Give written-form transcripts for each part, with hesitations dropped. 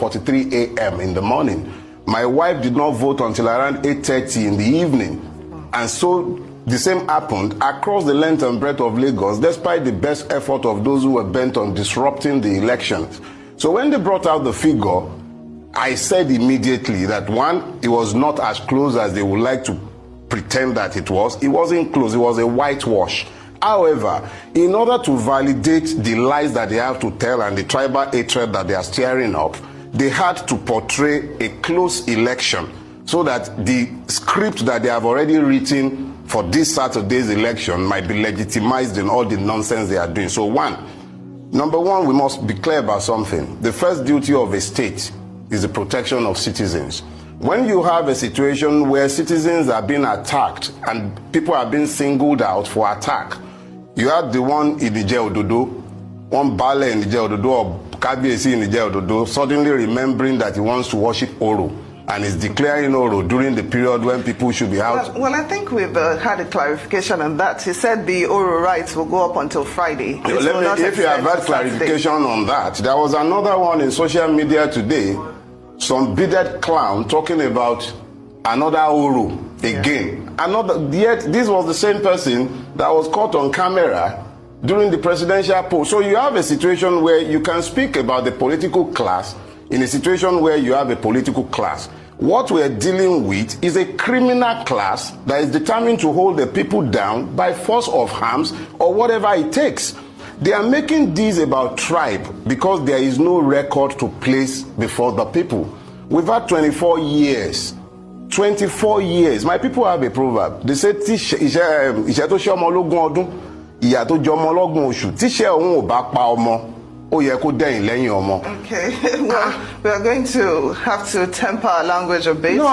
12:43 a.m. in the morning. My wife did not vote until around 8:30 in the evening. And so the same happened across the length and breadth of Lagos, despite the best effort of those who were bent on disrupting the elections. So when they brought out the figure, I said immediately that one, it was not as close as they would like to pretend that it was. It wasn't close, it was a whitewash. However, in order to validate the lies that they have to tell and the tribal hatred that they are stirring up, they had to portray a close election so that the script that they have already written for this Saturday's election might be legitimized in all the nonsense they are doing. So number one, we must be clear about something. The first duty of a state is the protection of citizens. When you have a situation where citizens are being attacked and people are being singled out for attack, you had the one in Ije-Ododo, one Bale in Ije-Ododo or Kabiyesi in Ije-Ododo, suddenly remembering that he wants to worship Oro and is declaring Oro during the period when people should be out. Well, I think we've had a clarification on that. He said the Oro rights will go up until Friday. If you have had clarification on that, there was another one in social media today, some bearded clown talking about another Oro again. Yet this was the same person that was caught on camera during the presidential poll. So you have a situation where you can speak about the political class in a situation where you have a political class. What we're dealing with is a criminal class that is determined to hold the people down by force of arms or whatever it takes. They are making this about tribe because there is no record to place before the people. We've had 24 years. 24 years. My people have a proverb. They say, "Iṣẹ́ tó ṣe ọmọ ológun ọdún, ìyà tó jẹ ọmọ ọlọ́gbọ̀n oṣù. Tíṣẹ́ òun ò bá pa ọmọ, ó yẹ kó dẹ̀yìn lẹ́yìn ọmọ." Okay, well, we are going to have to temper our language a bit. Let's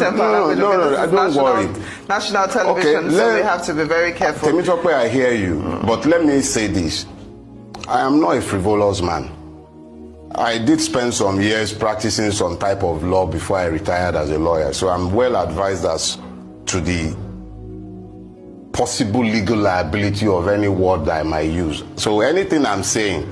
temper our language a bit. Don't worry. National television, okay, so we have to be very careful. Temitope, I hear you, but let me say this. I am not a frivolous man. I did spend some years practicing some type of law before I retired as a lawyer, so I'm well advised as to the possible legal liability of any word that I might use. So anything I'm saying,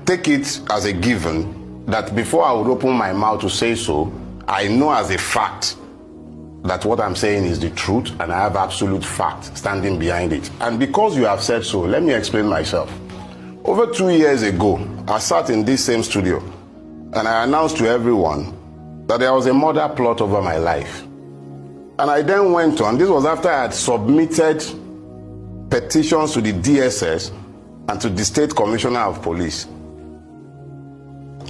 take it as a given that before I would open my mouth to say so, I know as a fact that what I'm saying is the truth and I have absolute fact standing behind it. And because you have said so, let me explain myself. Over 2 years ago, I sat in this same studio and I announced to everyone that there was a murder plot over my life. And I then went on, this was after I had submitted petitions to the DSS and to the State Commissioner of Police.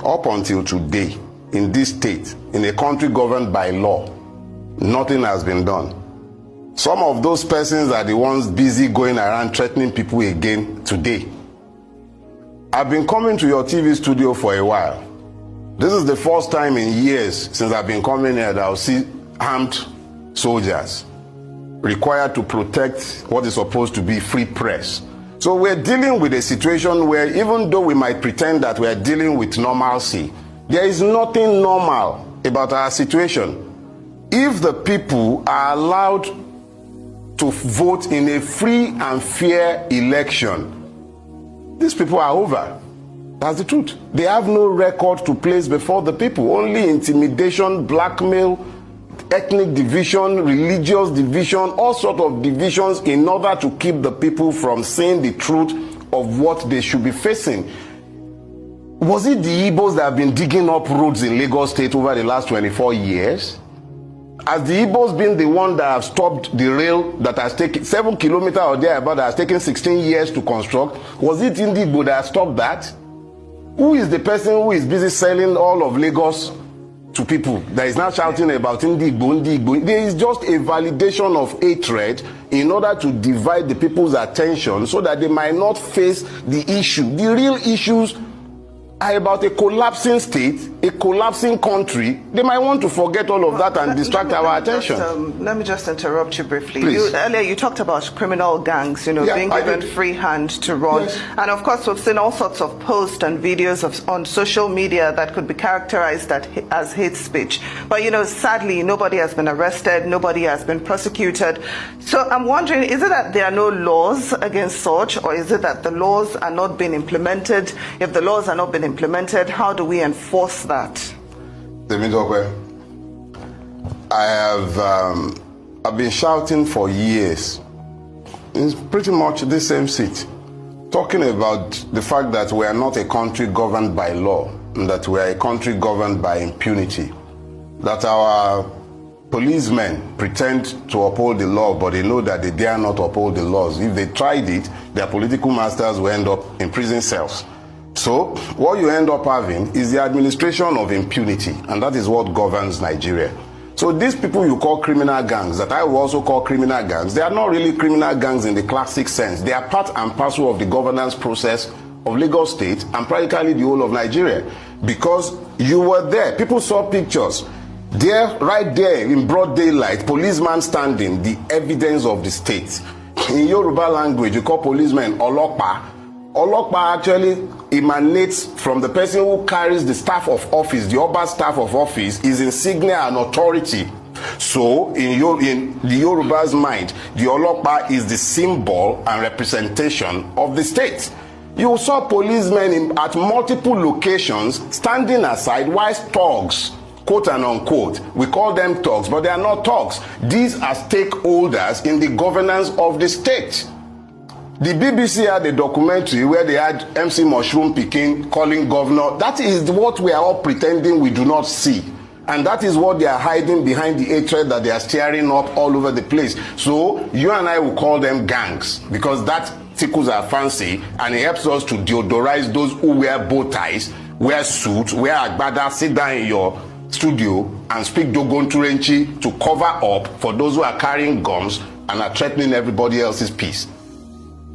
Up until today, in this state, in a country governed by law, nothing has been done. Some of those persons are the ones busy going around threatening people again today. I've been coming to your TV studio for a while. This is the first time in years since I've been coming here that I'll see armed soldiers required to protect what is supposed to be free press. So we're dealing with a situation where even though we might pretend that we're dealing with normalcy, there is nothing normal about our situation. If the people are allowed to vote in a free and fair election, these people are over. That's the truth. They have no record to place before the people. Only intimidation, blackmail, ethnic division, religious division, all sorts of divisions in order to keep the people from seeing the truth of what they should be facing. Was it the Igbos that have been digging up roads in Lagos State over the last 24 years? Has the Igbos been the one that have stopped the rail that has taken 7 kilometers or thereabout that has taken 16 years to construct? Was it in the Igbo that stopped that? Who is the person who is busy selling all of Lagos to people that is now shouting about Indigbo, Indigbo? There is just a validation of hatred in order to divide the people's attention so that they might not face the issue. The real issues are about a collapsing state, a collapsing country. They might want to forget all of that and distract our attention. Let me just interrupt you briefly. Earlier you talked about criminal gangs, being given free hand to run. Yes. And of course we've seen all sorts of posts and videos on social media that could be characterized as hate speech. But sadly, nobody has been arrested, nobody has been prosecuted. So I'm wondering, is it that there are no laws against such, or is it that the laws are not being implemented? If the laws are not being implemented? How do we enforce that? I've been shouting for years, in pretty much the same seat, talking about the fact that we are not a country governed by law, and that we are a country governed by impunity. That our policemen pretend to uphold the law, but they know that they dare not uphold the laws. If they tried it, their political masters will end up in prison cells. So what you end up having is the administration of impunity, and that is what governs Nigeria. So these people you call criminal gangs, that I will also call criminal gangs, they are not really criminal gangs in the classic sense. They are part and parcel of the governance process of Lagos State and practically the whole of Nigeria. Because you were there, people saw pictures. There, right there in broad daylight, policeman standing, the evidence of the state. In Yoruba language, you call policemen Olokpa. Olokpa actually emanates from the person who carries the staff of office, the Oba staff of office, is insignia and authority. So, in the Yoruba's mind, the Olokpa is the symbol and representation of the state. You saw policemen at multiple locations standing aside while thugs, quote and unquote, we call them thugs, but they are not thugs. These are stakeholders in the governance of the state. The BBC had a documentary where they had MC Mushroom Pikin calling governor. That is what we are all pretending we do not see. And that is what they are hiding behind the hatred that they are stirring up all over the place. So you and I will call them gangs, because that tickles our fancy and it helps us to deodorize those who wear bow ties, wear suits, wear agbada, sit down in your studio and speak Dogon Turenchi to cover up for those who are carrying guns and are threatening everybody else's peace.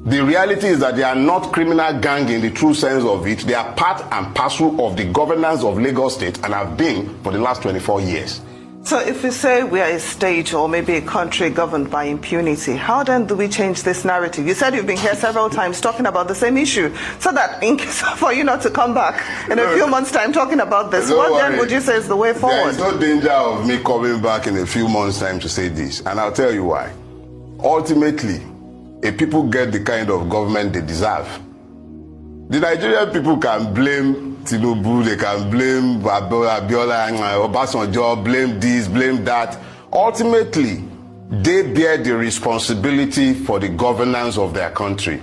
The reality is that they are not criminal gang in the true sense of it. They are part and parcel of the governance of Lagos State and have been for the last 24 years. So if we say we are a state or maybe a country governed by impunity, how then do we change this narrative? You said you've been here several times talking about the same issue, so that in case for you not to come back in a few months' time talking about this, what then would you say is the way forward? There is no danger of me coming back in a few months' time to say this, and I'll tell you why. Ultimately, if people get the kind of government they deserve, the Nigerian people can blame Tinubu, they can blame Abiola and Obasanjo, blame this, blame that. Ultimately, they bear the responsibility for the governance of their country.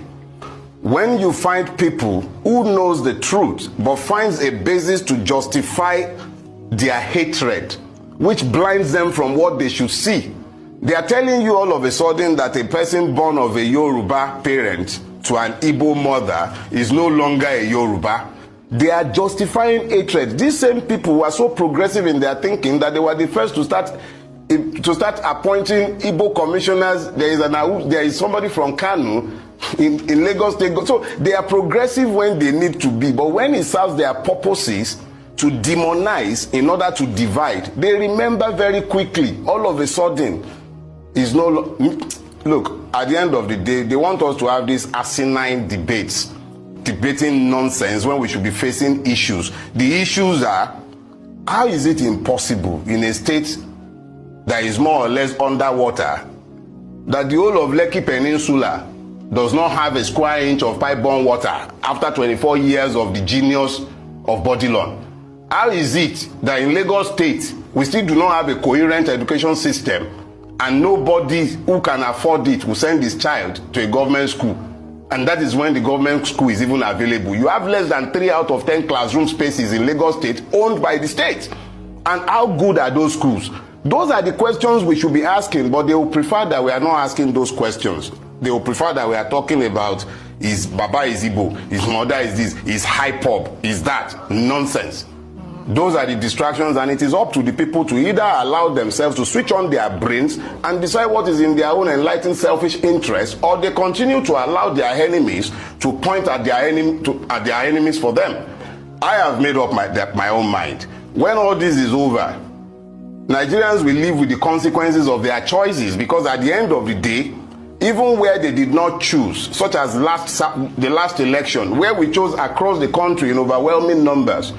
When you find people who knows the truth but finds a basis to justify their hatred, which blinds them from what they should see, they are telling you all of a sudden that a person born of a Yoruba parent to an Igbo mother is no longer a Yoruba. They are justifying hatred. These same people were so progressive in their thinking that they were the first to start appointing Igbo commissioners. There is somebody from Kanu in Lagos State. So they are progressive when they need to be, but when it serves their purposes to demonize in order to divide, they remember very quickly. All of a sudden, is no. Look, at the end of the day, they want us to have these asinine debates, debating nonsense when we should be facing issues. The issues are, how is it impossible in a state that is more or less underwater, that the whole of Lekki Peninsula does not have a square inch of pipe-borne water after 24 years of the genius of Bodilon? How is it that in Lagos State, we still do not have a coherent education system, and nobody who can afford it will send his child to a government school? And that is when the government school is even available. You have less than 3 out of 10 classroom spaces in Lagos State owned by the state. And how good are those schools? Those are the questions we should be asking, but they will prefer that we are not asking those questions. They will prefer that we are talking about, is Baba is Igbo, his mother is this, is hype-up, is that. Nonsense. Those are the distractions, and it is up to the people to either allow themselves to switch on their brains and decide what is in their own enlightened selfish interest, or they continue to allow their enemies to point at their enemies for them. I have made up my own mind. When all this is over, Nigerians will live with the consequences of their choices, because at the end of the day, even where they did not choose, such as the last election, where we chose across the country in overwhelming numbers,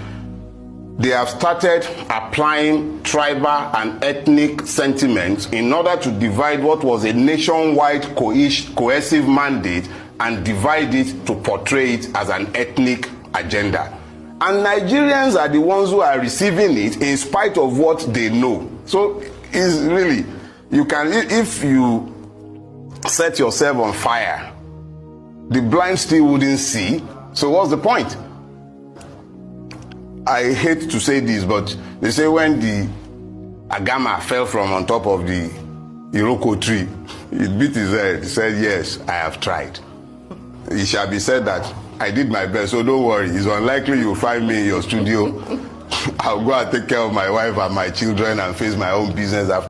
they have started applying tribal and ethnic sentiments in order to divide what was a nationwide cohesive mandate and divide it to portray it as an ethnic agenda. And Nigerians are the ones who are receiving it in spite of what they know. So it's really, you can, if you set yourself on fire, the blind still wouldn't see. So what's the point? I hate to say this, but they say when the Agama fell from on top of the Iroko tree, he beat his head. He said, yes, I have tried. It shall be said that I did my best, so don't worry. It's unlikely you'll find me in your studio. I'll go and take care of my wife and my children and face my own business after.